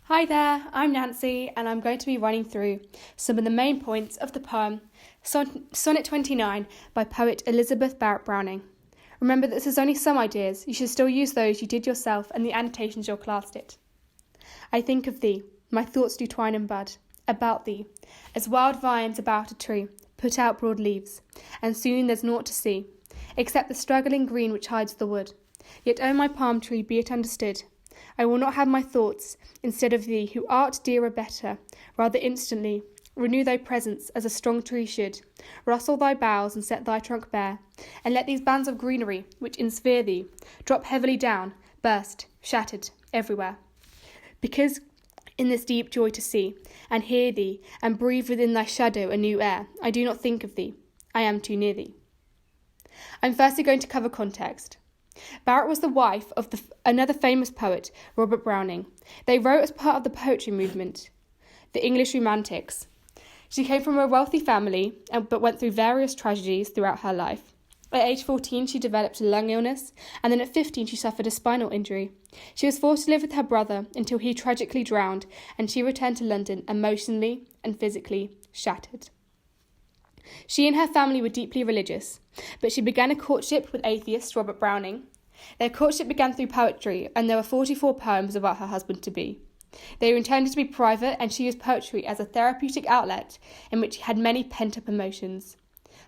Hi there, I'm Nancy, and I'm going to be running through some of the main points of the poem Sonnet 29 by poet Elizabeth Barrett Browning. Remember that this is only some ideas. You should still use those you did yourself and the annotations your class did. I think of thee, my thoughts do twine and bud about thee, as wild vines about a tree put out broad leaves, and soon there's naught to see, except the struggling green which hides the wood. Yet, O my palm tree, be it understood, I will not have my thoughts, instead of thee, who art dearer better, rather instantly renew thy presence as a strong tree should, rustle thy boughs and set thy trunk bare, and let these bands of greenery, which ensphere thee, drop heavily down, burst, shattered, everywhere. Because in this deep joy to see, and hear thee, and breathe within thy shadow a new air, I do not think of thee, I am too near thee. I'm firstly going to cover context. Barrett was the wife of another famous poet, Robert Browning. They wrote as part of the poetry movement, the English Romantics. She came from a wealthy family, but went through various tragedies throughout her life. At age 14, she developed a lung illness, and then at 15, she suffered a spinal injury. She was forced to live with her brother until he tragically drowned, and she returned to London emotionally and physically shattered. She and her family were deeply religious, but she began a courtship with atheist Robert Browning. Their courtship began through poetry, and there were 44 poems about her husband-to-be. They were intended to be private, and she used poetry as a therapeutic outlet in which she had many pent-up emotions.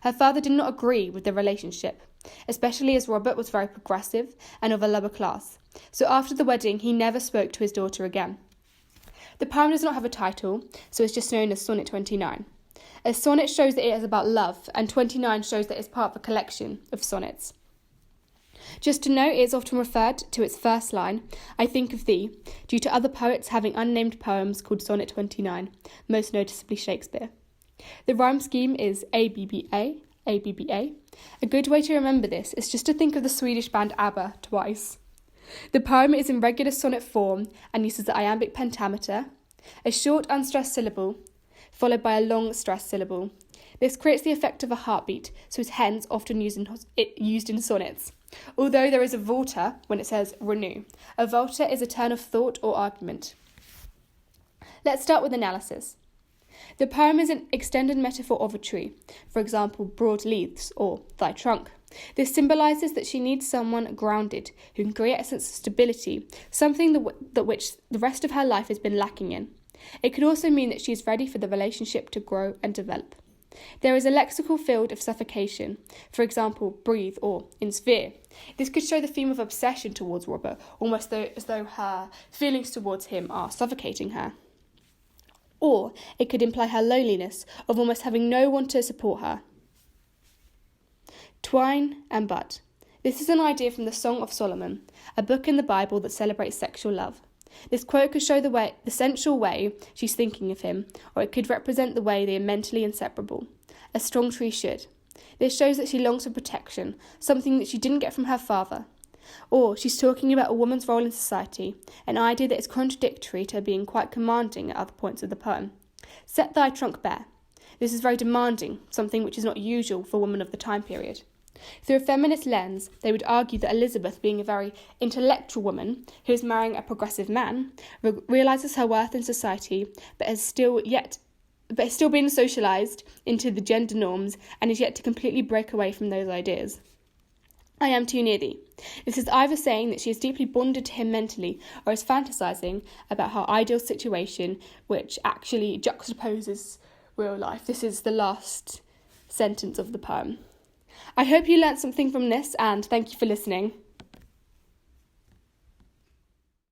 Her father did not agree with the relationship, especially as Robert was very progressive and of a lower class, so after the wedding he never spoke to his daughter again. The poem does not have a title, so it's just known as Sonnet 29. A sonnet shows that it is about love, and 29 shows that it's part of a collection of sonnets. Just to note, it is often referred to its first line, I think of thee, due to other poets having unnamed poems called Sonnet 29, most noticeably Shakespeare. The rhyme scheme is ABBA, ABBA. A good way to remember this is just to think of the Swedish band ABBA twice. The poem is in regular sonnet form and uses the iambic pentameter, a short unstressed syllable, followed by a long stressed syllable. This creates the effect of a heartbeat, so is hence often used in sonnets. Although there is a volta when it says renew. A volta is a turn of thought or argument. Let's start with analysis. The poem is an extended metaphor of a tree, for example, broad leaves or thy trunk. This symbolises that she needs someone grounded who can create a sense of stability, something that which the rest of her life has been lacking in. It could also mean that she is ready for the relationship to grow and develop. There is a lexical field of suffocation, for example, breathe or ensphere. This could show the theme of obsession towards Robert, almost as though her feelings towards him are suffocating her. Or it could imply her loneliness of almost having no one to support her. Twine and bud. This is an idea from the Song of Solomon, a book in the Bible that celebrates sexual love. This quote could show the sensual way she's thinking of him, or it could represent the way they are mentally inseparable. A strong tree should. This shows that she longs for protection, something that she didn't get from her father. Or she's talking about a woman's role in society, an idea that is contradictory to her being quite commanding at other points of the poem. Set thy trunk bare. This is very demanding, something which is not usual for women of the time period. Through a feminist lens, they would argue that Elizabeth, being a very intellectual woman who is marrying a progressive man, realises her worth in society, but is still being socialised into the gender norms and is yet to completely break away from those ideas. I am too near thee. This is either saying that she is deeply bonded to him mentally, or is fantasising about her ideal situation, which actually juxtaposes real life. This is the last sentence of the poem. I hope you learnt something from this, and thank you for listening.